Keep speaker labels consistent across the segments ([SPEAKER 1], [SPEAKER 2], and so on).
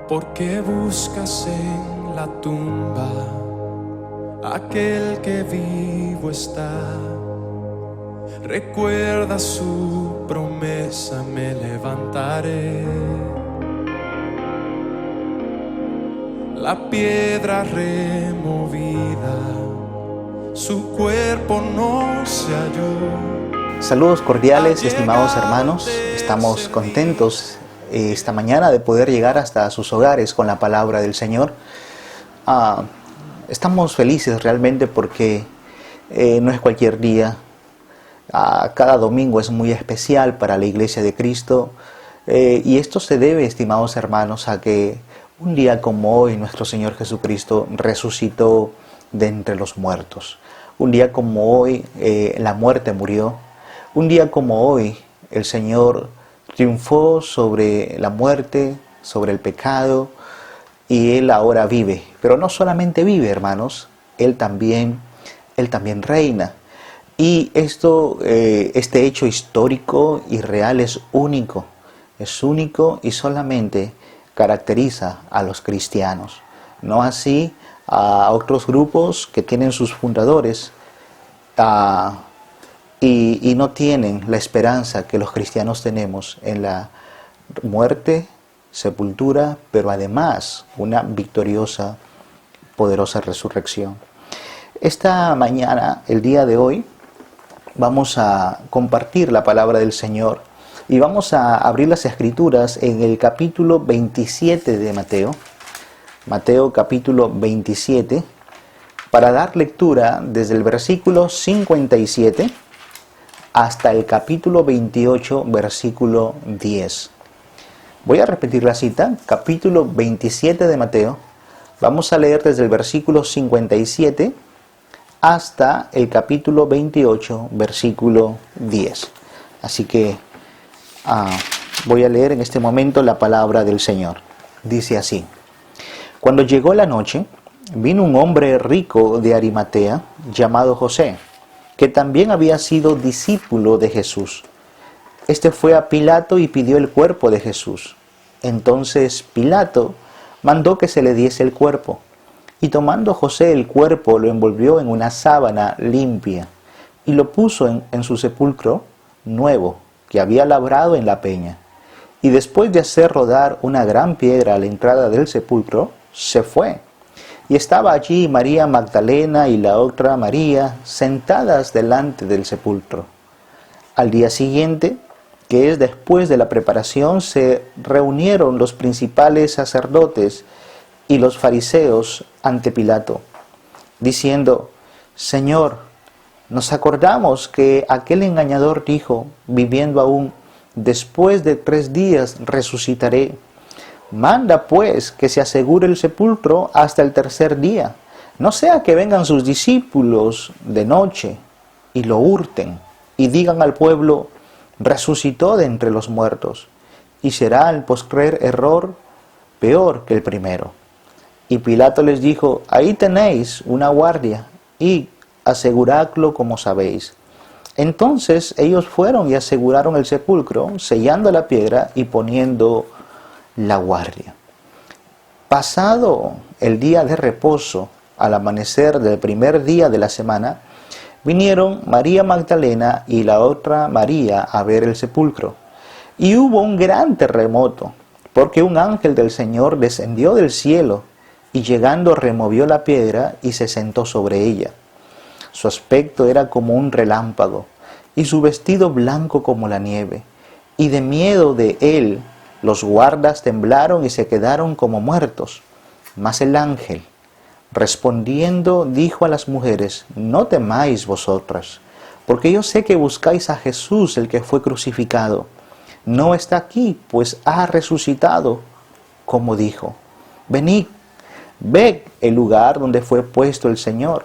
[SPEAKER 1] Porque buscas en la tumba aquel que vivo está. Recuerda su promesa, me levantaré. La piedra removida, su cuerpo no se halló.
[SPEAKER 2] Saludos cordiales, estimados hermanos. Estamos contentos esta mañana de poder llegar hasta sus hogares con la palabra del Señor. Estamos felices realmente porque no es cualquier día. Cada domingo es muy especial para la Iglesia de Cristo. Y esto se debe, estimados hermanos, a que un día como hoy nuestro Señor Jesucristo resucitó de entre los muertos. Un día como hoy la muerte murió. Un día como hoy el Señor triunfó sobre la muerte, sobre el pecado, y Él ahora vive. Pero no solamente vive, hermanos, Él también reina. Y este hecho histórico y real es único y solamente caracteriza a los cristianos. No así a otros grupos que tienen sus fundadores y no tienen la esperanza que los cristianos tenemos en la muerte, sepultura, pero además una victoriosa, poderosa resurrección. Esta mañana, el día de hoy, vamos a compartir la palabra del Señor y vamos a abrir las Escrituras en el capítulo 27 de Mateo. Mateo capítulo 27, para dar lectura desde el versículo 57 hasta el capítulo 28, versículo 10. Voy a repetir la cita, capítulo 27 de Mateo. Vamos a leer desde el versículo 57 hasta el capítulo 28, versículo 10. Así que voy a leer en este momento la palabra del Señor. Dice así: Cuando llegó la noche, vino un hombre rico de Arimatea, llamado José, que también había sido discípulo de Jesús. Este fue a Pilato y pidió el cuerpo de Jesús. Entonces Pilato mandó que se le diese el cuerpo. Y tomando José el cuerpo, lo envolvió en una sábana limpia y lo puso en su sepulcro nuevo, que había labrado en la peña. Y después de hacer rodar una gran piedra a la entrada del sepulcro, se fue. Y estaba allí María Magdalena y la otra María sentadas delante del sepulcro. Al día siguiente, que es después de la preparación, se reunieron los principales sacerdotes y los fariseos ante Pilato, diciendo: Señor, nos acordamos que aquel engañador dijo, viviendo aún, después de 3 días resucitaré. Manda pues que se asegure el sepulcro hasta el 3er día, no sea que vengan sus discípulos de noche y lo hurten y digan al pueblo: resucitó de entre los muertos, y será el postrer error peor que el primero. Y Pilato les dijo: ahí tenéis una guardia, y aseguradlo como sabéis. Entonces ellos fueron y aseguraron el sepulcro, sellando la piedra y poniendo la guardia. Pasado el día de reposo, al amanecer del primer día de la semana, vinieron María Magdalena y la otra María a ver el sepulcro. Y hubo un gran terremoto, porque un ángel del Señor descendió del cielo, y llegando removió la piedra y se sentó sobre ella. Su aspecto era como un relámpago, y su vestido blanco como la nieve. Y de miedo de él, los guardas temblaron y se quedaron como muertos. Mas el ángel, respondiendo, dijo a las mujeres: no temáis vosotras, porque yo sé que buscáis a Jesús, el que fue crucificado. No está aquí, pues ha resucitado, como dijo. Venid, ved el lugar donde fue puesto el Señor,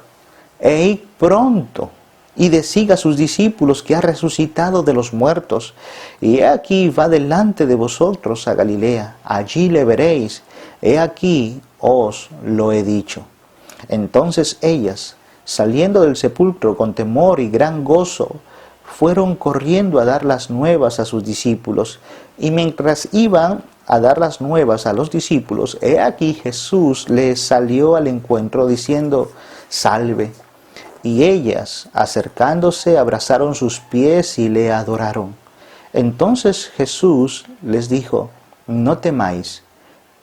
[SPEAKER 2] e id pronto, y decid a sus discípulos que ha resucitado de los muertos. Y he aquí va delante de vosotros a Galilea, allí le veréis, he aquí os lo he dicho. Entonces ellas, saliendo del sepulcro con temor y gran gozo, fueron corriendo a dar las nuevas a sus discípulos, y mientras iban a dar las nuevas a los discípulos, he aquí Jesús les salió al encuentro diciendo, salve. Y ellas, acercándose, abrazaron sus pies y le adoraron. Entonces Jesús les dijo, no temáis,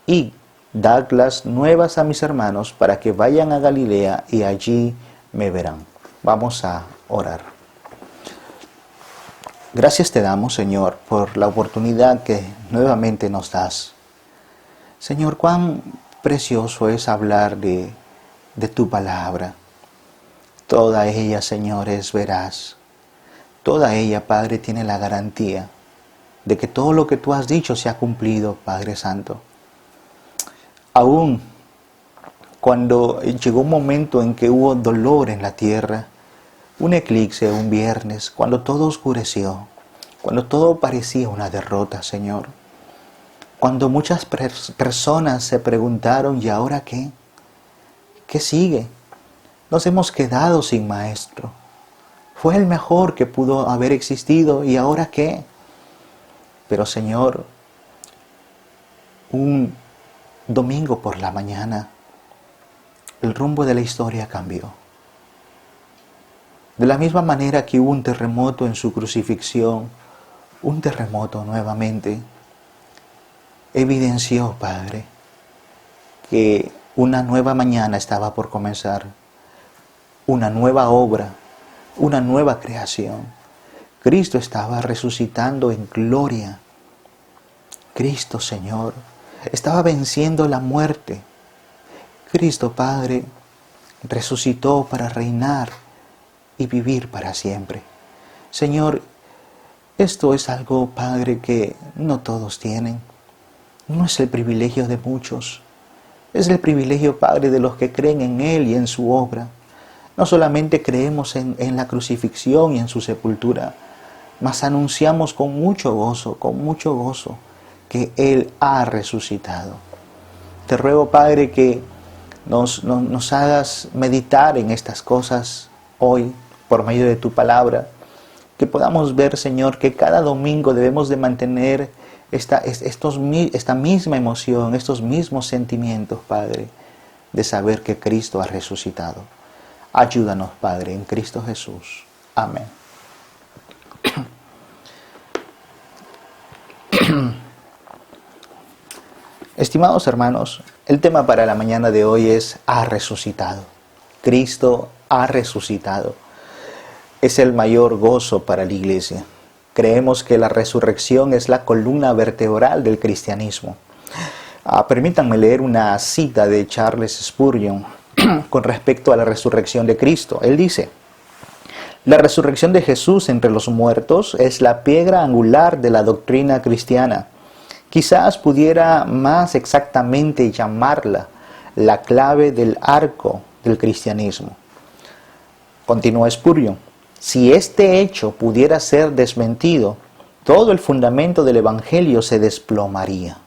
[SPEAKER 2] y dad las nuevas a mis hermanos para que vayan a Galilea y allí me verán. Vamos a orar. Gracias te damos, Señor, por la oportunidad que nuevamente nos das. Señor, cuán precioso es hablar de tu palabra. Toda ella, Señor, es veraz. Toda ella, Padre, tiene la garantía de que todo lo que tú has dicho se ha cumplido, Padre Santo. Aún cuando llegó un momento en que hubo dolor en la tierra, un eclipse, un viernes, cuando todo oscureció, cuando todo parecía una derrota, Señor. Cuando muchas personas se preguntaron, ¿y ahora qué? ¿Qué sigue? Nos hemos quedado sin maestro. Fue el mejor que pudo haber existido, ¿y ahora qué? Pero, Señor, un domingo por la mañana, el rumbo de la historia cambió. De la misma manera que hubo un terremoto en su crucifixión, un terremoto nuevamente evidenció, Padre, que una nueva mañana estaba por comenzar, una nueva obra, una nueva creación. Cristo estaba resucitando en gloria. Cristo, Señor, estaba venciendo la muerte. Cristo, Padre, resucitó para reinar y vivir para siempre. Señor, esto es algo, Padre, que no todos tienen. No es el privilegio de muchos. Es el privilegio, Padre, de los que creen en Él y en su obra. No solamente creemos en la crucifixión y en su sepultura, mas anunciamos con mucho gozo, que Él ha resucitado. Te ruego, Padre, que nos hagas meditar en estas cosas hoy, por medio de tu palabra, que podamos ver, Señor, que cada domingo debemos de mantener esta misma emoción, estos mismos sentimientos, Padre, de saber que Cristo ha resucitado. Ayúdanos, Padre, en Cristo Jesús. Amén. Estimados hermanos, el tema para la mañana de hoy es ha resucitado. Cristo ha resucitado. Es el mayor gozo para la iglesia. Creemos que la resurrección es la columna vertebral del cristianismo. Permítanme leer una cita de Charles Spurgeon con respecto a la resurrección de Cristo. Él dice, la resurrección de Jesús entre los muertos es la piedra angular de la doctrina cristiana. Quizás pudiera más exactamente llamarla la clave del arco del cristianismo. Continúa Spurgeon. Si este hecho pudiera ser desmentido, todo el fundamento del Evangelio se desplomaría.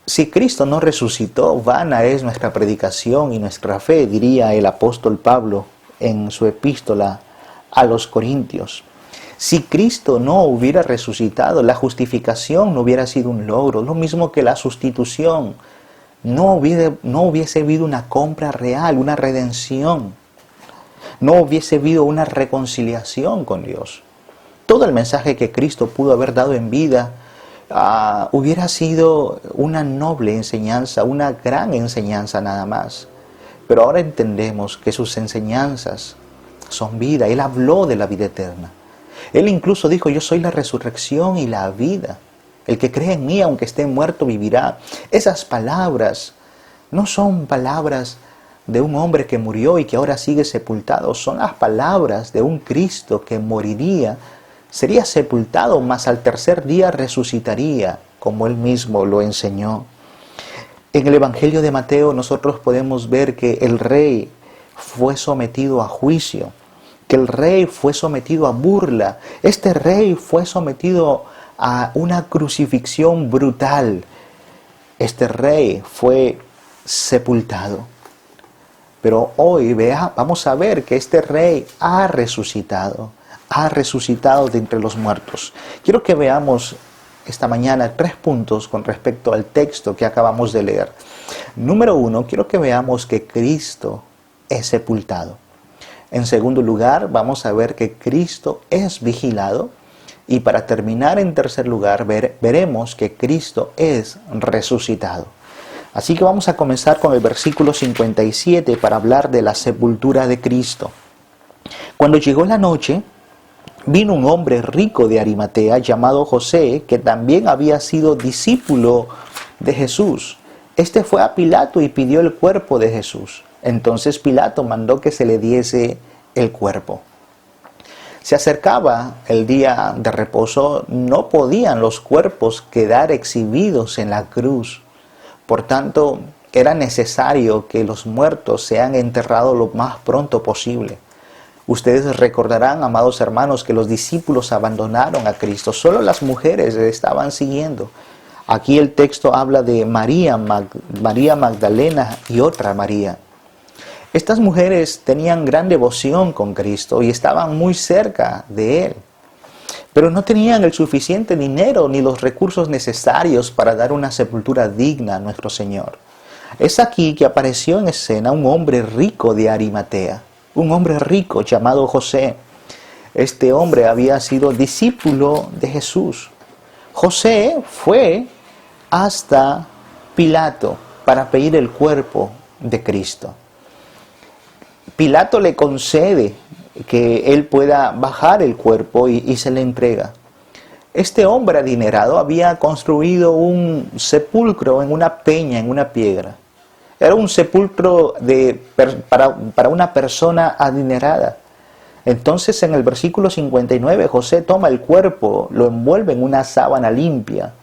[SPEAKER 2] Si Cristo no resucitó, vana es nuestra predicación y nuestra fe, diría el apóstol Pablo en su epístola a los Corintios. Si Cristo no hubiera resucitado, la justificación no hubiera sido un logro, lo mismo que la sustitución. No hubiese habido una compra real, una redención. No hubiese habido una reconciliación con Dios. Todo el mensaje que Cristo pudo haber dado en vida hubiera sido una noble enseñanza, una gran enseñanza nada más. Pero ahora entendemos que sus enseñanzas son vida. Él habló de la vida eterna. Él incluso dijo, yo soy la resurrección y la vida. El que cree en mí, aunque esté muerto, vivirá. Esas palabras no son palabras de un hombre que murió y que ahora sigue sepultado. Son las palabras de un Cristo que moriría, sería sepultado, mas al tercer día resucitaría, como Él mismo lo enseñó. En el Evangelio de Mateo nosotros podemos ver que el rey fue sometido a juicio, que el rey fue sometido a burla. Este rey fue sometido a una crucifixión brutal. Este rey fue sepultado. Pero hoy vamos a ver que este rey ha resucitado de entre los muertos. Quiero que veamos esta mañana 3 puntos con respecto al texto que acabamos de leer. Número 1, quiero que veamos que Cristo es sepultado. En segundo lugar, vamos a ver que Cristo es vigilado. Y para terminar, en tercer lugar, veremos que Cristo es resucitado. Así que vamos a comenzar con el versículo 57 para hablar de la sepultura de Cristo. Cuando llegó la noche, vino un hombre rico de Arimatea llamado José, que también había sido discípulo de Jesús. Este fue a Pilato y pidió el cuerpo de Jesús. Entonces Pilato mandó que se le diese el cuerpo. Se acercaba el día de reposo, no podían los cuerpos quedar exhibidos en la cruz. Por tanto, era necesario que los muertos sean enterrados lo más pronto posible. Ustedes recordarán, amados hermanos, que los discípulos abandonaron a Cristo. Solo las mujeres le estaban siguiendo. Aquí el texto habla de María Magdalena y otra María. Estas mujeres tenían gran devoción con Cristo y estaban muy cerca de Él. Pero no tenían el suficiente dinero ni los recursos necesarios para dar una sepultura digna a nuestro Señor. Es aquí que apareció en escena un hombre rico de Arimatea, un hombre rico llamado José. Este hombre había sido discípulo de Jesús. José fue hasta Pilato para pedir el cuerpo de Cristo. Pilato le concede que él pueda bajar el cuerpo y se le entrega. Este hombre adinerado había construido un sepulcro en una peña, en una piedra. Era un sepulcro para una persona adinerada. Entonces en el versículo 59 José toma el cuerpo, lo envuelve en una sábana limpia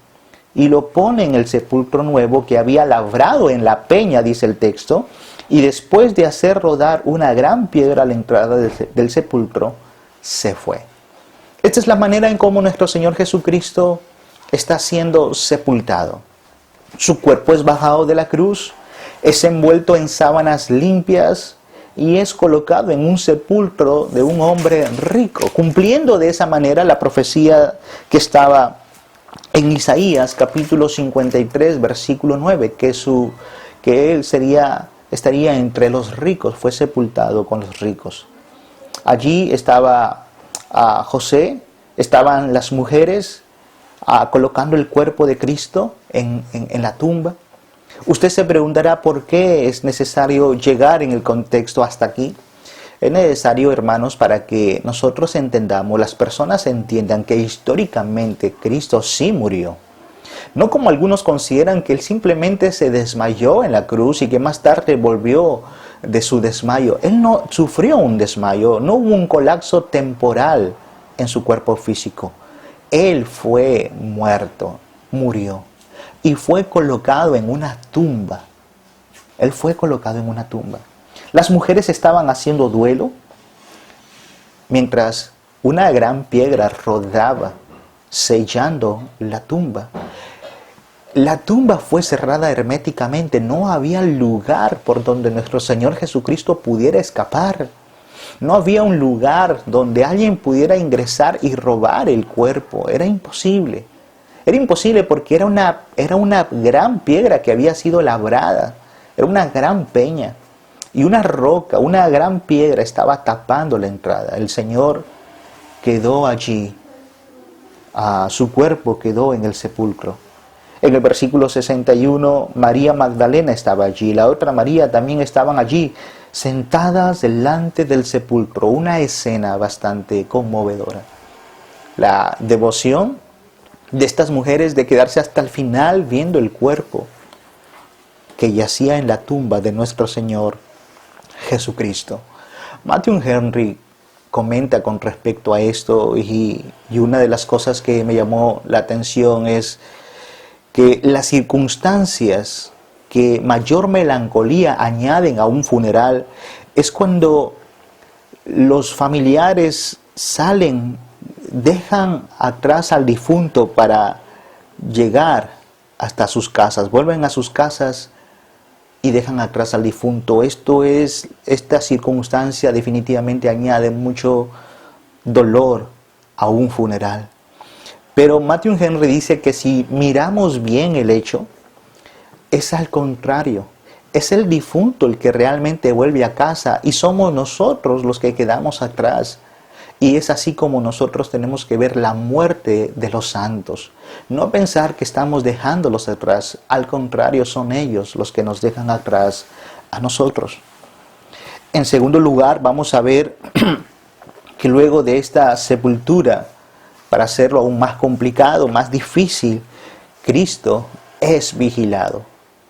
[SPEAKER 2] y lo pone en el sepulcro nuevo que había labrado en la peña, dice el texto. Y después de hacer rodar una gran piedra a la entrada del sepulcro, se fue. Esta es la manera en cómo nuestro Señor Jesucristo está siendo sepultado. Su cuerpo es bajado de la cruz, es envuelto en sábanas limpias y es colocado en un sepulcro de un hombre rico, cumpliendo de esa manera la profecía que estaba en Isaías capítulo 53, versículo 9, que él estaría entre los ricos, fue sepultado con los ricos. Allí estaba José, estaban las mujeres colocando el cuerpo de Cristo en la tumba. Usted se preguntará por qué es necesario llegar en el contexto hasta aquí. Es necesario, hermanos, para que nosotros entendamos, las personas entiendan que históricamente Cristo sí murió. No como algunos consideran que Él simplemente se desmayó en la cruz y que más tarde volvió de su desmayo. Él no sufrió un desmayo, no hubo un colapso temporal en su cuerpo físico. Él fue muerto, murió y fue colocado en una tumba. Él fue colocado en una tumba. Las mujeres estaban haciendo duelo mientras una gran piedra rodaba, sellando la tumba. La tumba fue cerrada herméticamente, no había lugar por donde nuestro Señor Jesucristo pudiera escapar. No había un lugar donde alguien pudiera ingresar y robar el cuerpo, era imposible. Era imposible porque era una gran piedra que había sido labrada, era una gran peña. Y una roca, una gran piedra estaba tapando la entrada. El Señor quedó allí, su cuerpo quedó en el sepulcro. En el versículo 61, María Magdalena estaba allí, la otra María también estaban allí, sentadas delante del sepulcro. Una escena bastante conmovedora. La devoción de estas mujeres de quedarse hasta el final viendo el cuerpo que yacía en la tumba de nuestro Señor Jesucristo. Matthew Henry comenta con respecto a esto y una de las cosas que me llamó la atención es que las circunstancias que mayor melancolía añaden a un funeral es cuando los familiares salen, dejan atrás al difunto para llegar hasta sus casas, vuelven a sus casas y dejan atrás al difunto. Esta circunstancia definitivamente añade mucho dolor a un funeral. Pero Matthew Henry dice que si miramos bien el hecho, es al contrario. Es el difunto el que realmente vuelve a casa y somos nosotros los que quedamos atrás. Y es así como nosotros tenemos que ver la muerte de los santos. No pensar que estamos dejándolos atrás. Al contrario, son ellos los que nos dejan atrás a nosotros. En segundo lugar, vamos a ver que luego de esta sepultura, para hacerlo aún más complicado, más difícil, Cristo es vigilado.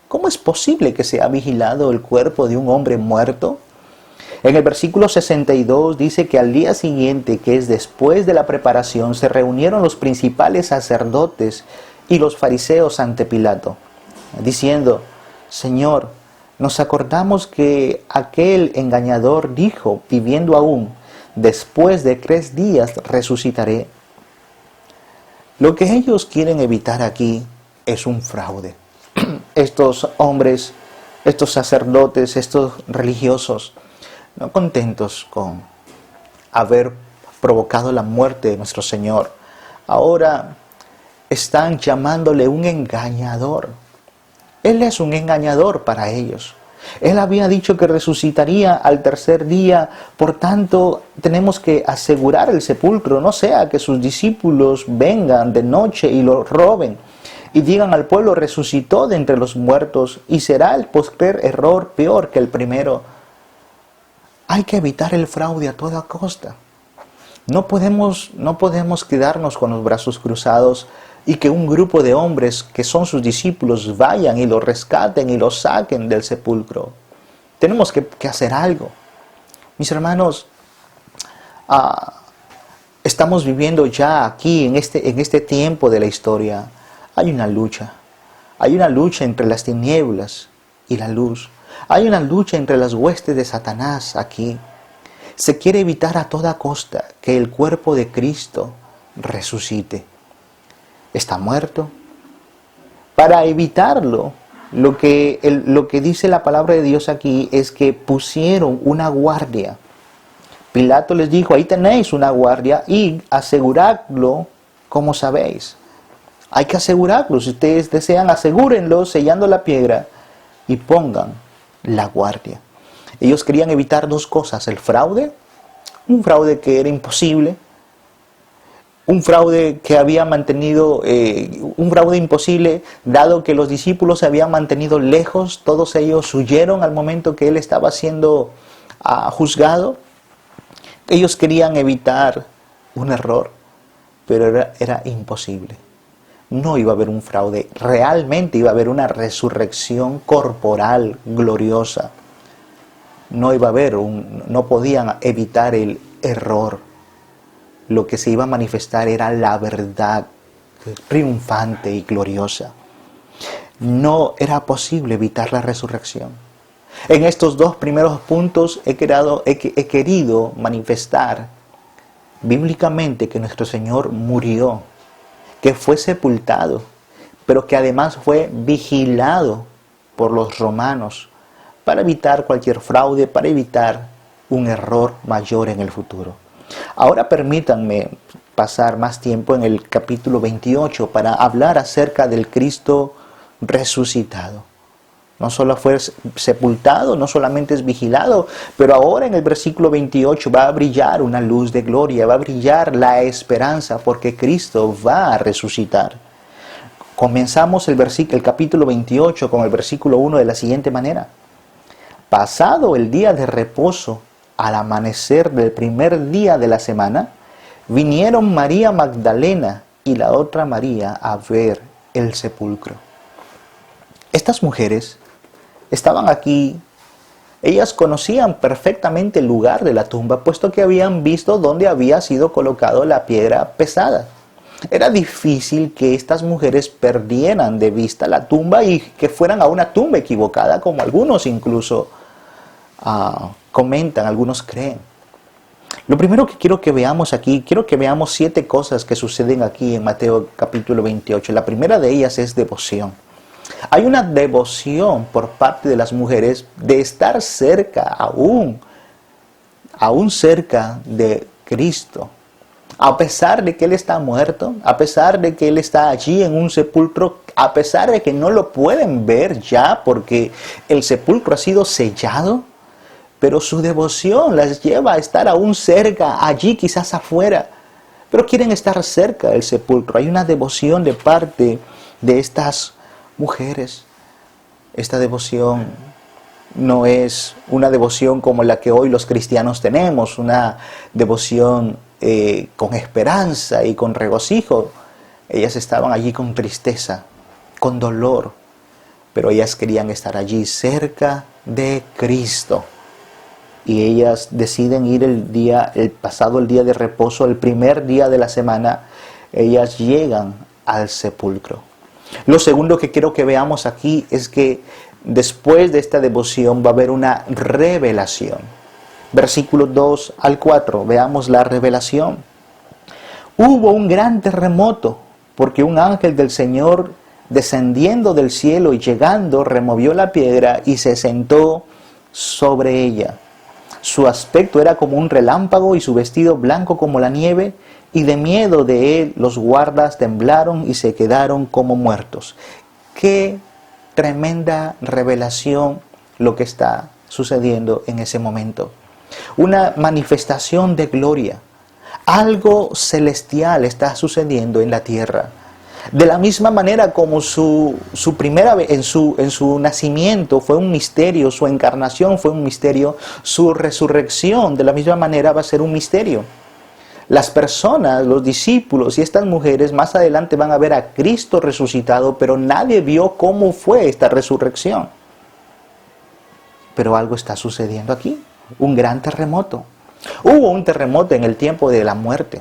[SPEAKER 2] ¿Cómo es posible que sea vigilado el cuerpo de un hombre muerto? En el versículo 62 dice que al día siguiente, que es después de la preparación, se reunieron los principales sacerdotes y los fariseos ante Pilato, diciendo: Señor, nos acordamos que aquel engañador dijo, viviendo aún, después de 3 días resucitaré. Lo que ellos quieren evitar aquí es un fraude. Estos hombres, estos sacerdotes, estos religiosos, no contentos con haber provocado la muerte de nuestro Señor, ahora están llamándole un engañador. Él es un engañador para ellos. Él había dicho que resucitaría al 3er día, por tanto tenemos que asegurar el sepulcro, no sea que sus discípulos vengan de noche y lo roben y digan al pueblo: resucitó de entre los muertos, y será el postrer error peor que el primero. Hay que evitar el fraude a toda costa. No podemos quedarnos con los brazos cruzados y que un grupo de hombres que son sus discípulos vayan y lo rescaten y lo saquen del sepulcro. Tenemos que hacer algo. Mis hermanos, estamos viviendo ya aquí, en este tiempo de la historia, hay una lucha. Hay una lucha entre las tinieblas y la luz. Hay una lucha entre las huestes de Satanás aquí. Se quiere evitar a toda costa que el cuerpo de Cristo resucite. Está muerto. Para evitarlo, lo que dice la palabra de Dios aquí es que pusieron una guardia. Pilato les dijo: ahí tenéis una guardia y aseguradlo como sabéis. Hay que asegurarlo. Si ustedes desean, asegúrenlo sellando la piedra y pongan la guardia. Ellos querían evitar 2 cosas: el fraude, un fraude que era imposible, un fraude que había mantenido, un fraude imposible, dado que los discípulos se habían mantenido lejos, todos ellos huyeron al momento que él estaba siendo juzgado. Ellos querían evitar un error, pero era imposible. No iba a haber un fraude, realmente iba a haber una resurrección corporal gloriosa. No podían evitar el error. Lo que se iba a manifestar era la verdad triunfante y gloriosa. No era posible evitar la resurrección. En estos 2 primeros puntos he querido manifestar bíblicamente que nuestro Señor murió, que fue sepultado, pero que además fue vigilado por los romanos para evitar cualquier fraude, para evitar un error mayor en el futuro. Ahora permítanme pasar más tiempo en el capítulo 28 para hablar acerca del Cristo resucitado. No solo fue sepultado, no solamente es vigilado, pero ahora en el versículo 28 va a brillar una luz de gloria, va a brillar la esperanza, porque Cristo va a resucitar. Comenzamos el capítulo 28 con el versículo 1 de la siguiente manera: pasado el día de reposo, al amanecer del primer día de la semana, vinieron María Magdalena y la otra María a ver el sepulcro. Estas mujeres estaban aquí. Ellas conocían perfectamente el lugar de la tumba, puesto que habían visto dónde había sido colocado la piedra pesada. Era difícil que estas mujeres perdieran de vista la tumba y que fueran a una tumba equivocada, como algunos incluso comentan, algunos creen. Lo primero que quiero que veamos aquí, quiero que veamos 7 cosas que suceden aquí en Mateo capítulo 28. La primera de ellas es devoción. Hay una devoción por parte de las mujeres de estar cerca, aún cerca de Cristo. A pesar de que Él está muerto, a pesar de que Él está allí en un sepulcro, a pesar de que no lo pueden ver ya porque el sepulcro ha sido sellado, pero su devoción las lleva a estar aún cerca, allí quizás afuera, pero quieren estar cerca del sepulcro. Hay una devoción de parte de estas mujeres. Esta devoción no es una devoción como la que hoy los cristianos tenemos, una devoción con esperanza y con regocijo. Ellas estaban allí con tristeza, con dolor, pero ellas querían estar allí cerca de Cristo. Y ellas deciden ir el día de reposo, el primer día de la semana, ellas llegan al sepulcro. Lo segundo que quiero que veamos aquí es que después de esta devoción va a haber una revelación. Versículos 2 al 4, veamos la revelación. Hubo un gran terremoto, porque un ángel del Señor, descendiendo del cielo y llegando, removió la piedra y se sentó sobre ella. Su aspecto era como un relámpago y su vestido blanco como la nieve, y de miedo de él los guardas temblaron y se quedaron como muertos. Qué tremenda revelación lo que está sucediendo en ese momento. Una manifestación de gloria. Algo celestial está sucediendo en la tierra. De la misma manera como su primera vez, en su nacimiento fue un misterio, su encarnación fue un misterio, su resurrección de la misma manera va a ser un misterio. Las personas, los discípulos y estas mujeres más adelante van a ver a Cristo resucitado, pero nadie vio cómo fue esta resurrección. Pero algo está sucediendo aquí, un gran terremoto. Hubo un terremoto en el tiempo de la muerte.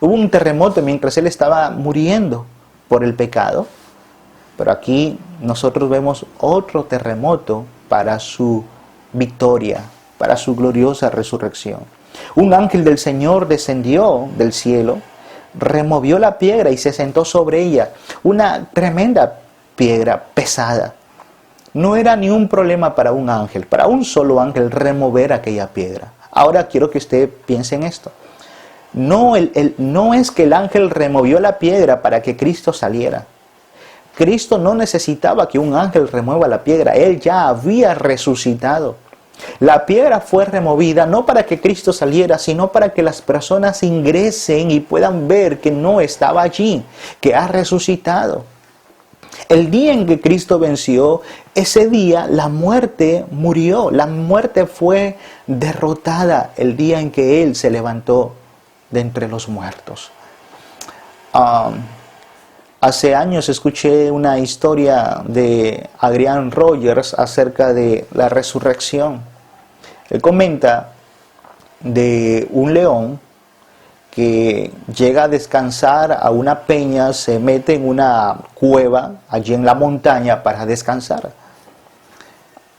[SPEAKER 2] Hubo un terremoto mientras Él estaba muriendo por el pecado. Pero aquí nosotros vemos otro terremoto para su victoria, para su gloriosa resurrección. Un ángel del Señor descendió del cielo, removió la piedra y se sentó sobre ella. Una tremenda piedra pesada. No era ni un problema para un ángel, para un solo ángel remover aquella piedra. Ahora quiero que usted piense en esto. No es que el ángel removió la piedra para que Cristo saliera. Cristo no necesitaba que un ángel remueva la piedra. Él ya había resucitado. La piedra fue removida no para que Cristo saliera, sino para que las personas ingresen y puedan ver que no estaba allí, que ha resucitado. El día en que Cristo venció, ese día la muerte murió, la muerte fue derrotada el día en que Él se levantó de entre los muertos. Hace años escuché una historia de Adrian Rogers acerca de la resurrección. Él comenta de un león que llega a descansar a una peña, se mete en una cueva allí en la montaña para descansar.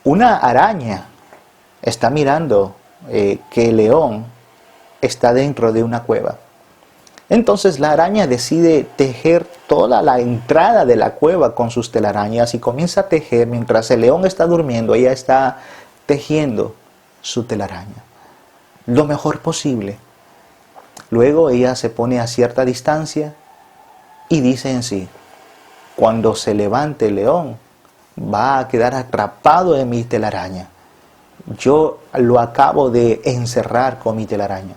[SPEAKER 2] Una araña está mirando que el león está dentro de una cueva. Entonces la araña decide tejer toda la entrada de la cueva con sus telarañas y comienza a tejer mientras el león está durmiendo. Ella está tejiendo su telaraña lo mejor posible. Luego ella se pone a cierta distancia y dice en sí: cuando se levante el león va a quedar atrapado en mi telaraña. Yo lo acabo de encerrar con mi telaraña.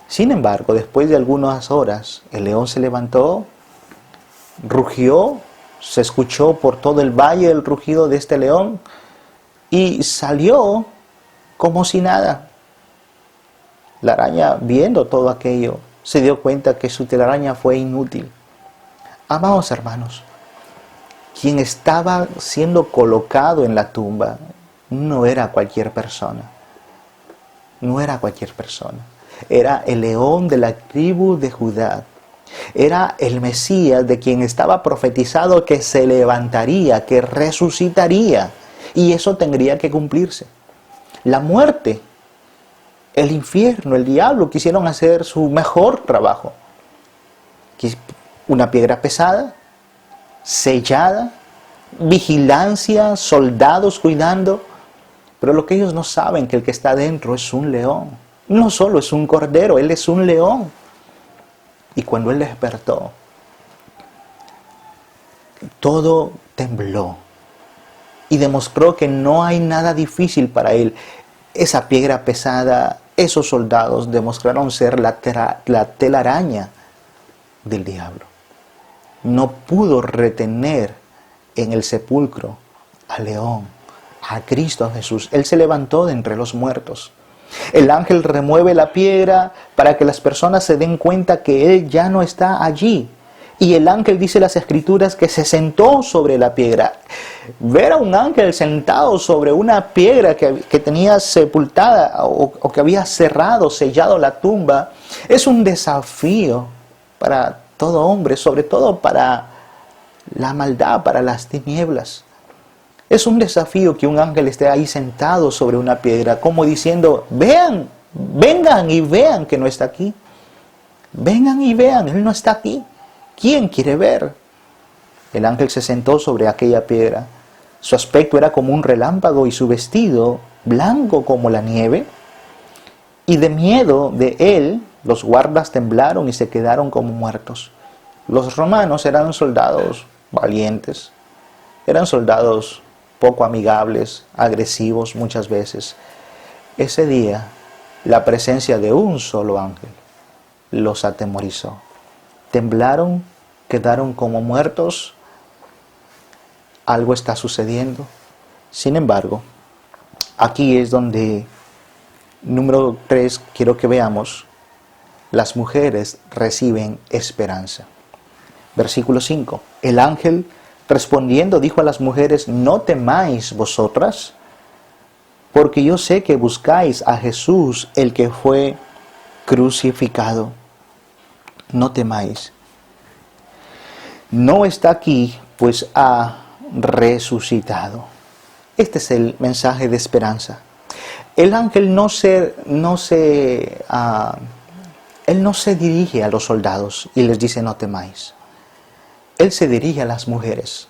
[SPEAKER 2] Sin embargo, después de algunas horas, el león se levantó, rugió, se escuchó por todo el valle el rugido de este león y salió como si nada. La araña, viendo todo aquello, se dio cuenta que su telaraña fue inútil. Amados hermanos, quien estaba siendo colocado en la tumba no era cualquier persona. No era cualquier persona. Era el león de la tribu de Judá. Era el Mesías de quien estaba profetizado que se levantaría, que resucitaría. Y eso tendría que cumplirse. La muerte, el infierno, el diablo quisieron hacer su mejor trabajo. Una piedra pesada, sellada, vigilancia, soldados cuidando. Pero lo que ellos no saben que el que está dentro es un león. No solo es un cordero, él es un león. Y cuando él despertó, todo tembló y demostró que no hay nada difícil para él. Esa piedra pesada, esos soldados demostraron ser la telaraña del diablo. No pudo retener en el sepulcro al león, a Cristo Jesús. Él se levantó de entre los muertos. El ángel remueve la piedra para que las personas se den cuenta que él ya no está allí. Y el ángel, dice las escrituras, que se sentó sobre la piedra. Ver a un ángel sentado sobre una piedra que tenía sepultada o que había cerrado, sellado la tumba, es un desafío para todo hombre, sobre todo para la maldad, para las tinieblas. Es un desafío que un ángel esté ahí sentado sobre una piedra, como diciendo, vean, vengan y vean que no está aquí. Vengan y vean, él no está aquí. ¿Quién quiere ver? El ángel se sentó sobre aquella piedra. Su aspecto era como un relámpago y su vestido blanco como la nieve. Y de miedo de él, los guardas temblaron y se quedaron como muertos. Los romanos eran soldados valientes, eran soldados poco amigables, agresivos muchas veces. Ese día, la presencia de un solo ángel los atemorizó. Temblaron, quedaron como muertos. Algo está sucediendo. Sin embargo, aquí es donde, número 3, quiero que veamos, las mujeres reciben esperanza. Versículo 5. El ángel respondiendo dijo a las mujeres, no temáis vosotras, porque yo sé que buscáis a Jesús, el que fue crucificado. No temáis. No está aquí, pues ha resucitado. Este es el mensaje de esperanza. El ángel él no se dirige a los soldados y les dice no temáis. Él se dirige a las mujeres.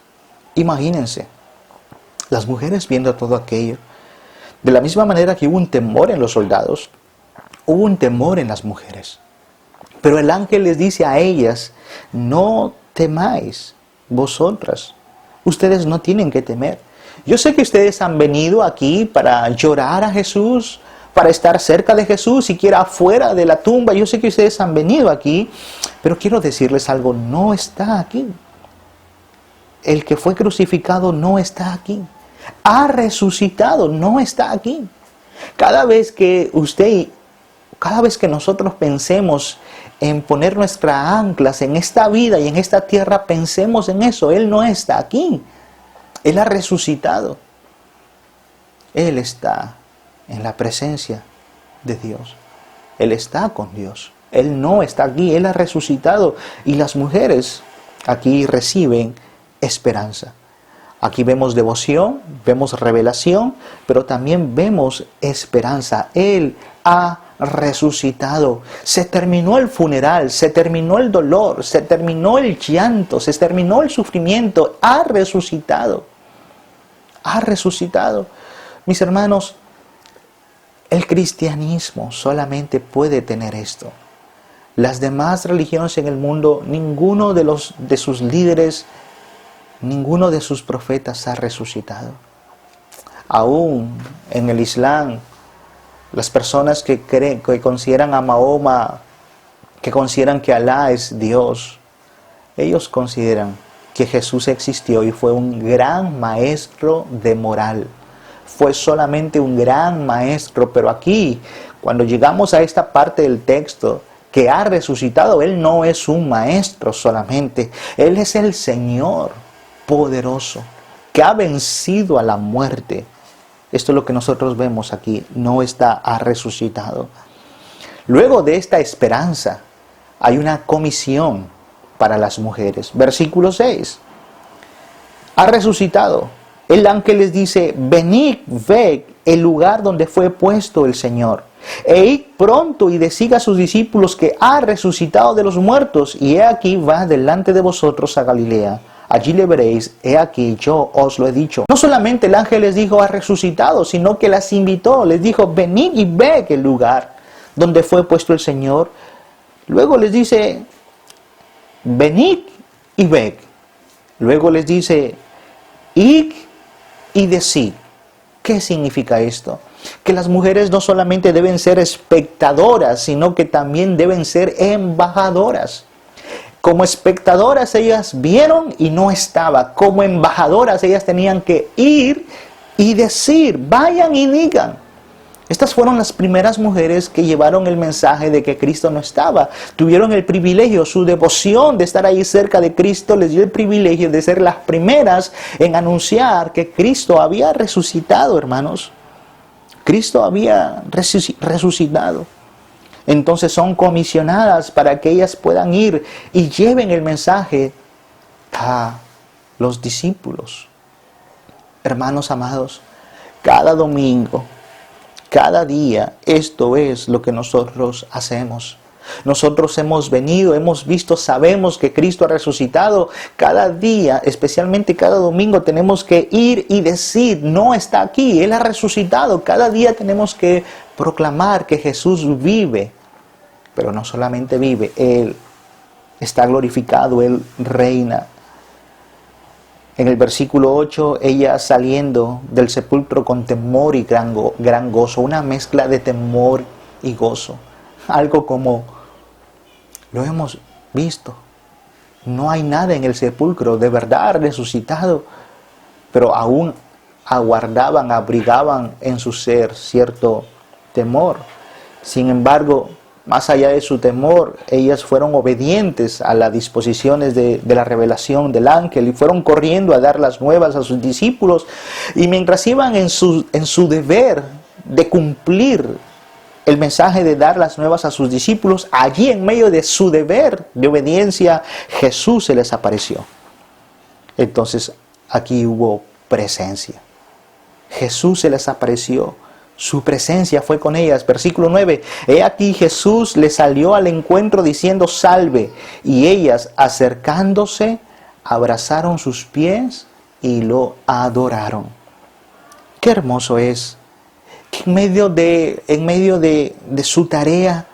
[SPEAKER 2] Imagínense, las mujeres viendo todo aquello. De la misma manera que hubo un temor en los soldados, hubo un temor en las mujeres. Pero el ángel les dice a ellas, no temáis vosotras. Ustedes no tienen que temer. Yo sé que ustedes han venido aquí para llorar a Jesús, para estar cerca de Jesús, siquiera afuera de la tumba. Yo sé que ustedes han venido aquí, pero quiero decirles algo, no está aquí. El que fue crucificado no está aquí. Ha resucitado, no está aquí. Cada vez que nosotros pensemos en poner nuestras anclas en esta vida y en esta tierra, pensemos en eso. Él no está aquí. Él ha resucitado. Él está en la presencia de Dios. Él está con Dios. Él no está aquí. Él ha resucitado. Y las mujeres aquí reciben esperanza. Aquí vemos devoción, vemos revelación, pero también vemos esperanza. Él ha resucitado. Se terminó el funeral, se terminó el dolor, se terminó el llanto, se terminó el sufrimiento. Ha resucitado. Ha resucitado. Mis hermanos, el cristianismo solamente puede tener esto. Las demás religiones en el mundo, ninguno de sus líderes, ninguno de sus profetas ha resucitado. Aún en el Islam, las personas que consideran a Mahoma, que consideran que Alá es Dios, ellos consideran que Jesús existió y fue un gran maestro de moral. Fue solamente un gran maestro, pero aquí, cuando llegamos a esta parte del texto, que ha resucitado, Él no es un maestro solamente, Él es el Señor poderoso, que ha vencido a la muerte. Esto es lo que nosotros vemos aquí, ha resucitado. Luego de esta esperanza, hay una comisión para las mujeres. Versículo 6. Ha resucitado. El ángel les dice, venid, ved el lugar donde fue puesto el Señor. E id pronto y decid a sus discípulos que ha resucitado de los muertos. Y he aquí va delante de vosotros a Galilea. Allí le veréis, he aquí, yo os lo he dicho. No solamente el ángel les dijo, ha resucitado, sino que las invitó. Les dijo, venid y ved el lugar donde fue puesto el Señor. Luego les dice, venid y ved. Luego les dice, id y decid. ¿Qué significa esto? Que las mujeres no solamente deben ser espectadoras, sino que también deben ser embajadoras. Como espectadoras ellas vieron y no estaba. Como embajadoras ellas tenían que ir y decir, vayan y digan. Estas fueron las primeras mujeres que llevaron el mensaje de que Cristo no estaba. Tuvieron el privilegio, su devoción de estar ahí cerca de Cristo les dio el privilegio de ser las primeras en anunciar que Cristo había resucitado, hermanos. Cristo había resucitado. Entonces son comisionadas para que ellas puedan ir y lleven el mensaje a los discípulos. Hermanos amados, cada domingo, cada día, esto es lo que nosotros hacemos. Nosotros hemos venido, hemos visto, sabemos que Cristo ha resucitado. Cada día, especialmente cada domingo, tenemos que ir y decir, no está aquí, Él ha resucitado. Cada día tenemos que proclamar que Jesús vive. Pero no solamente vive, Él está glorificado, Él reina. En el versículo 8, ella saliendo del sepulcro con temor y gran gozo, una mezcla de temor y gozo. Algo como lo hemos visto. No hay nada en el sepulcro, de verdad resucitado, pero aún aguardaban, abrigaban en su ser cierto temor. Sin embargo, más allá de su temor, ellas fueron obedientes a las disposiciones de la revelación del ángel y fueron corriendo a dar las nuevas a sus discípulos. Y mientras iban en su deber de cumplir el mensaje de dar las nuevas a sus discípulos, allí en medio de su deber de obediencia, Jesús se les apareció. Entonces aquí hubo presencia. Jesús se les apareció. Su presencia fue con ellas. Versículo 9. He aquí Jesús les salió al encuentro diciendo salve. Y ellas acercándose abrazaron sus pies y lo adoraron. Qué hermoso es que en medio de su tarea,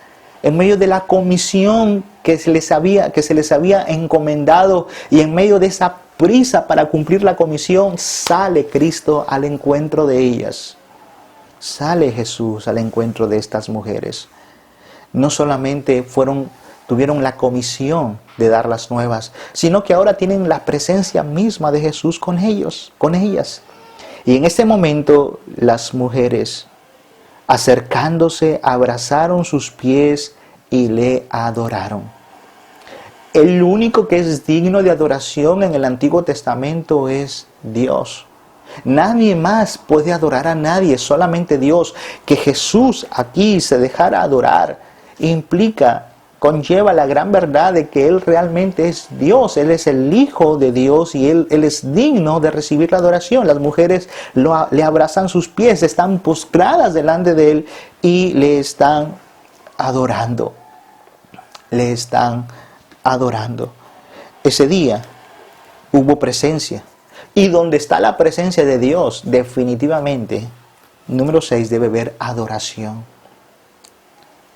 [SPEAKER 2] en medio de la comisión que se les había encomendado y en medio de esa prisa para cumplir la comisión, sale Cristo al encuentro de ellas. Sale Jesús al encuentro de estas mujeres. No solamente tuvieron la comisión de dar las nuevas, sino que ahora tienen la presencia misma de Jesús con ellas. Y en este momento las mujeres, acercándose, abrazaron sus pies y le adoraron. El único que es digno de adoración en el Antiguo Testamento es Dios. Nadie más puede adorar a nadie, solamente Dios. Que Jesús aquí se dejara adorar conlleva la gran verdad de que Él realmente es Dios. Él es el Hijo de Dios y Él es digno de recibir la adoración. Las mujeres le abrazan sus pies, están postradas delante de Él y le están adorando. Le están adorando. Ese día hubo presencia. Y donde está la presencia de Dios, definitivamente, número 6, debe haber adoración.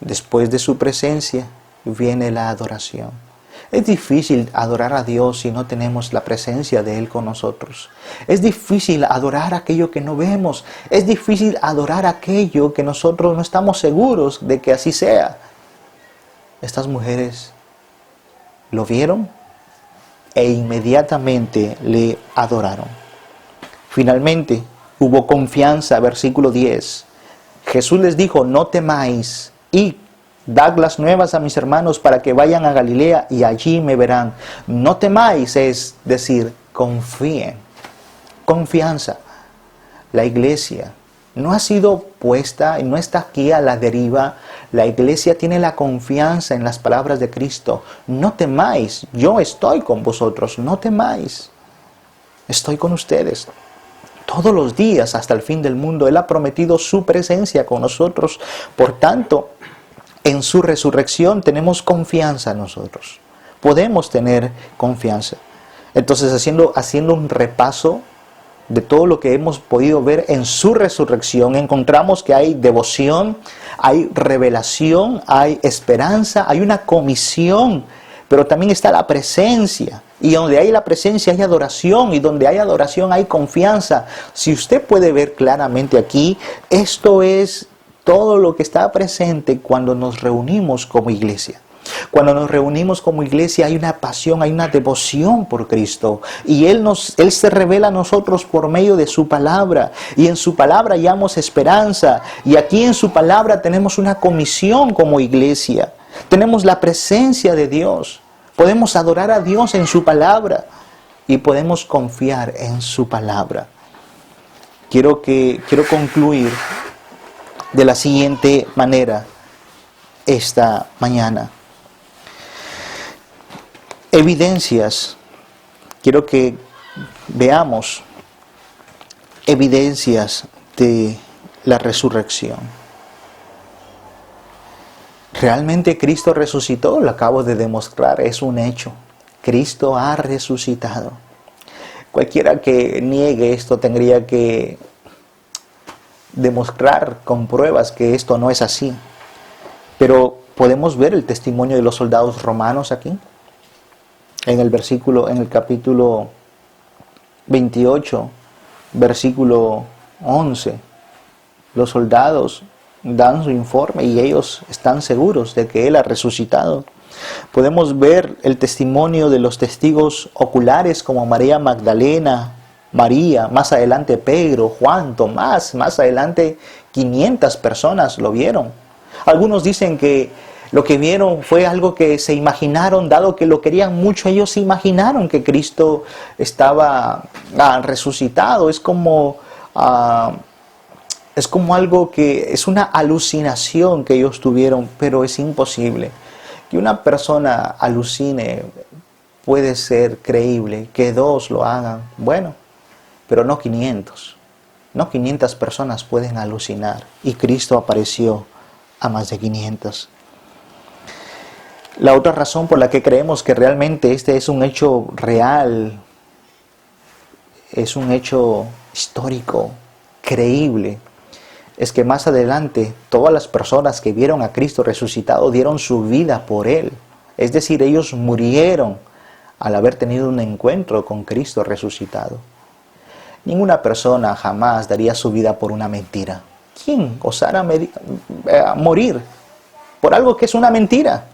[SPEAKER 2] Después de su presencia viene la adoración. Es difícil adorar a Dios si no tenemos la presencia de Él con nosotros. Es difícil adorar aquello que no vemos. Es difícil adorar aquello que nosotros no estamos seguros de que así sea. Estas mujeres lo vieron e inmediatamente le adoraron. Finalmente hubo confianza, versículo 10. Jesús les dijo, no temáis, y dad las nuevas a mis hermanos para que vayan a Galilea y allí me verán. No temáis, es decir, confíen. Confianza. La iglesia no ha sido puesta y no está aquí a la deriva. La iglesia tiene la confianza en las palabras de Cristo. No temáis, yo estoy con vosotros, no temáis. Estoy con ustedes todos los días hasta el fin del mundo. Él ha prometido su presencia con nosotros. Por tanto, en su resurrección tenemos confianza nosotros. Podemos tener confianza. Entonces, haciendo un repaso de todo lo que hemos podido ver en su resurrección, encontramos que hay devoción, hay revelación, hay esperanza, hay una comisión, pero también está la presencia. Y donde hay la presencia hay adoración, y donde hay adoración hay confianza. Si usted puede ver claramente aquí, esto es todo lo que está presente cuando nos reunimos como iglesia. Cuando nos reunimos como iglesia hay una pasión, hay una devoción por Cristo. Y Él se revela a nosotros por medio de su palabra. Y en su palabra hallamos esperanza. Y aquí en su palabra tenemos una comisión como iglesia. Tenemos la presencia de Dios. Podemos adorar a Dios en su palabra. Y podemos confiar en su palabra. Quiero concluir de la siguiente manera esta mañana. Evidencias. Quiero que veamos evidencias de la resurrección. ¿Realmente Cristo resucitó? Lo acabo de demostrar, es un hecho. Cristo ha resucitado. Cualquiera que niegue esto tendría que demostrar con pruebas que esto no es así. Pero podemos ver el testimonio de los soldados romanos aquí. En el capítulo 28, versículo 11, los soldados dan su informe y ellos están seguros de que Él ha resucitado. Podemos ver el testimonio de los testigos oculares como María Magdalena, María, más adelante Pedro, Juan, Tomás, más adelante 500 personas lo vieron. Algunos dicen que lo que vieron fue algo que se imaginaron, dado que lo querían mucho, ellos se imaginaron que Cristo estaba resucitado. Es como algo que es una alucinación que ellos tuvieron, pero es imposible. Que una persona alucine puede ser creíble, que dos lo hagan, bueno, pero no 500. No 500 personas pueden alucinar, y Cristo apareció a más de 500. La otra razón por la que creemos que realmente este es un hecho real, es un hecho histórico, creíble, es que más adelante todas las personas que vieron a Cristo resucitado dieron su vida por Él. Es decir, ellos murieron al haber tenido un encuentro con Cristo resucitado. Ninguna persona jamás daría su vida por una mentira. ¿Quién osara morir por algo que es una mentira?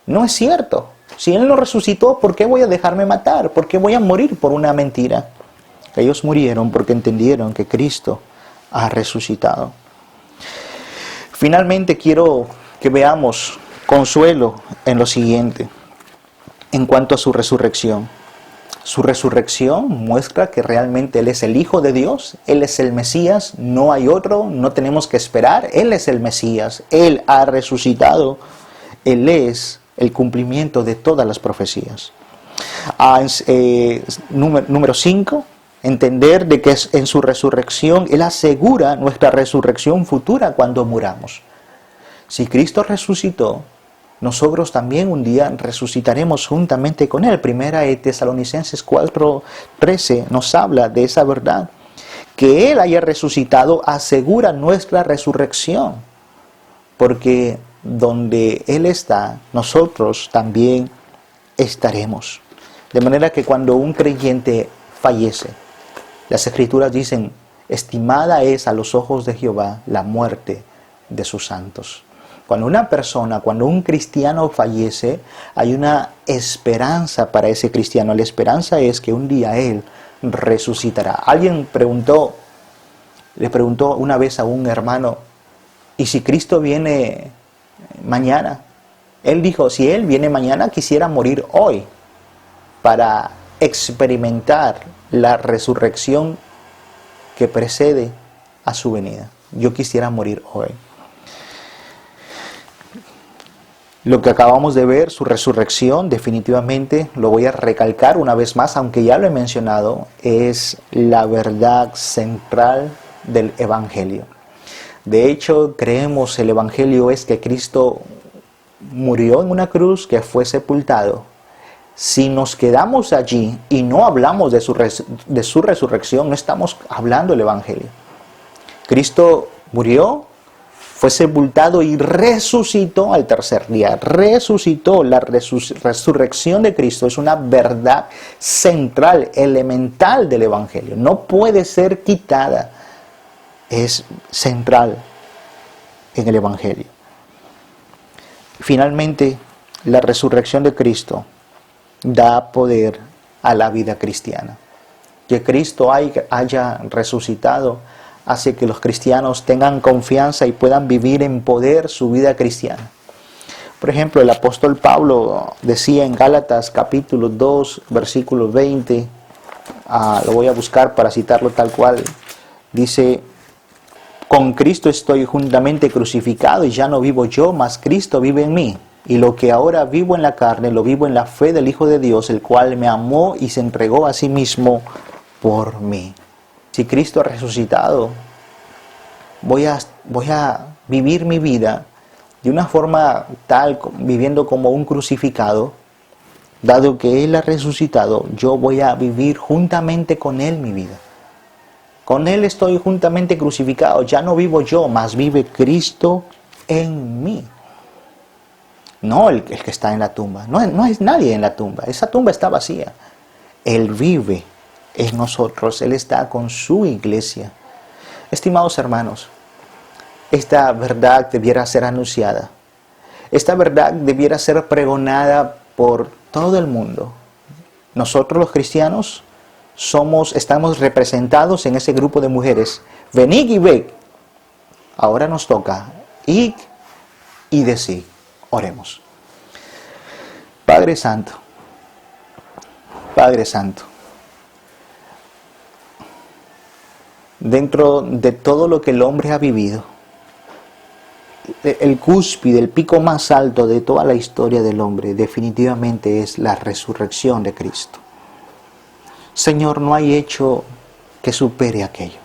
[SPEAKER 2] No es cierto. Si Él no resucitó, ¿por qué voy a dejarme matar? ¿Por qué voy a morir por una mentira? Ellos murieron porque entendieron que Cristo ha resucitado. Finalmente quiero que veamos consuelo en lo siguiente, en cuanto a su resurrección. Su resurrección muestra que realmente Él es el Hijo de Dios, Él es el Mesías, no hay otro, no tenemos que esperar, Él es el Mesías, Él ha resucitado, Él es el cumplimiento de todas las profecías. Número 5, entender de que en su resurrección Él asegura nuestra resurrección futura cuando muramos. Si Cristo resucitó, nosotros también un día resucitaremos juntamente con Él. Primera de Tesalonicenses 4:13 nos habla de esa verdad. Que Él haya resucitado asegura nuestra resurrección, porque donde Él está, nosotros también estaremos. De manera que cuando un creyente fallece, las Escrituras dicen, estimada es a los ojos de Jehová la muerte de sus santos. Cuando un cristiano fallece, hay una esperanza para ese cristiano. La esperanza es que un día él resucitará. Alguien le preguntó una vez a un hermano, ¿y si Cristo viene mañana? Él dijo, si Él viene mañana, quisiera morir hoy para experimentar la resurrección que precede a su venida. Yo quisiera morir hoy. Lo que acabamos de ver, su resurrección, definitivamente, lo voy a recalcar una vez más, aunque ya lo he mencionado, es la verdad central del Evangelio. De hecho, creemos el Evangelio es que Cristo murió en una cruz, que fue sepultado. Si nos quedamos allí y no hablamos de su resurrección, no estamos hablando del Evangelio. Cristo murió, fue sepultado y resucitó al tercer día. Resucitó. La resurrección de Cristo es una verdad central, elemental del Evangelio. No puede ser quitada. Es central en el Evangelio. Finalmente, la resurrección de Cristo da poder a la vida cristiana. Que Cristo haya resucitado hace que los cristianos tengan confianza y puedan vivir en poder su vida cristiana. Por ejemplo, el apóstol Pablo decía en Gálatas capítulo 2, versículo 20, lo voy a buscar para citarlo tal cual, dice: con Cristo estoy juntamente crucificado y ya no vivo yo, mas Cristo vive en mí. Y lo que ahora vivo en la carne, lo vivo en la fe del Hijo de Dios, el cual me amó y se entregó a sí mismo por mí. Si Cristo ha resucitado, voy a vivir mi vida de una forma tal, viviendo como un crucificado. Dado que Él ha resucitado, yo voy a vivir juntamente con Él mi vida. Con Él estoy juntamente crucificado. Ya no vivo yo, mas vive Cristo en mí. No el que está en la tumba. No es nadie en la tumba. Esa tumba está vacía. Él vive en nosotros. Él está con su iglesia. Estimados hermanos, esta verdad debiera ser anunciada. Esta verdad debiera ser pregonada por todo el mundo. Nosotros los cristianos estamos representados en ese grupo de mujeres. Venid y ved. Ahora nos toca ir y decir. Oremos. Padre Santo, Padre Santo, dentro de todo lo que el hombre ha vivido, el cúspide, el pico más alto de toda la historia del hombre, definitivamente es la resurrección de Cristo. Señor, no hay hecho que supere aquello.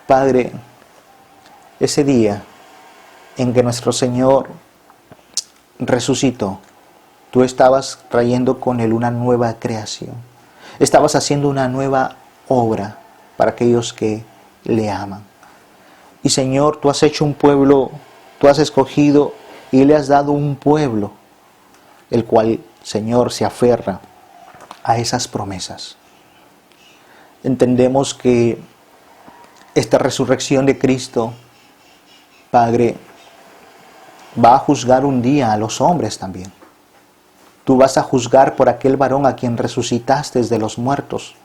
[SPEAKER 2] Padre, ese día en que nuestro Señor resucitó, tú estabas trayendo con Él una nueva creación. Estabas haciendo una nueva obra para aquellos que le aman. Y Señor, tú has hecho un pueblo, tú has escogido y le has dado un pueblo, el cual, Señor, se aferra a esas promesas. Entendemos que esta resurrección de Cristo, Padre, va a juzgar un día a los hombres también. Tú vas a juzgar por aquel varón a quien resucitaste de los muertos.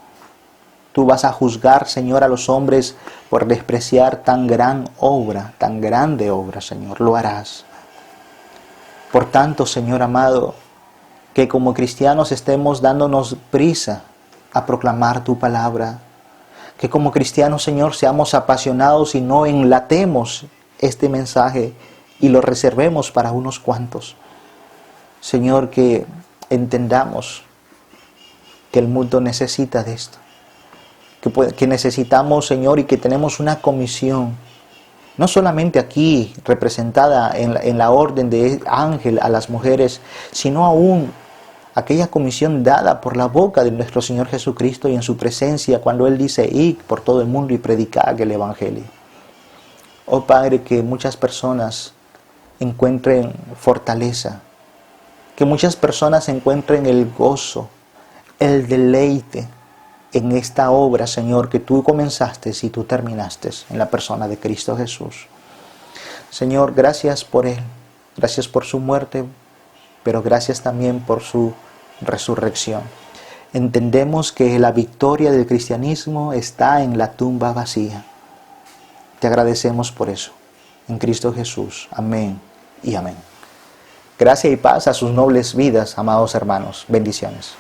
[SPEAKER 2] Tú vas a juzgar, Señor, a los hombres por despreciar tan gran obra, tan grande obra, Señor. Lo harás. Por tanto, Señor amado, que como cristianos estemos dándonos prisa a proclamar tu palabra. Que como cristianos, Señor, seamos apasionados y no enlatemos este mensaje y lo reservemos para unos cuantos. Señor, que entendamos que el mundo necesita de esto. Que necesitamos, Señor, y que tenemos una comisión, no solamente aquí representada en la orden de ángel a las mujeres, sino aún aquella comisión dada por la boca de nuestro Señor Jesucristo y en su presencia cuando Él dice: id por todo el mundo y predicad el Evangelio. Oh Padre, que muchas personas encuentren fortaleza, que muchas personas encuentren el gozo, el deleite en esta obra, Señor, que tú comenzaste y tú terminaste en la persona de Cristo Jesús. Señor, gracias por Él, gracias por su muerte, pero gracias también por su resurrección. Entendemos que la victoria del cristianismo está en la tumba vacía. Te agradecemos por eso. En Cristo Jesús. Amén y amén. Gracia y paz a sus nobles vidas, amados hermanos. Bendiciones.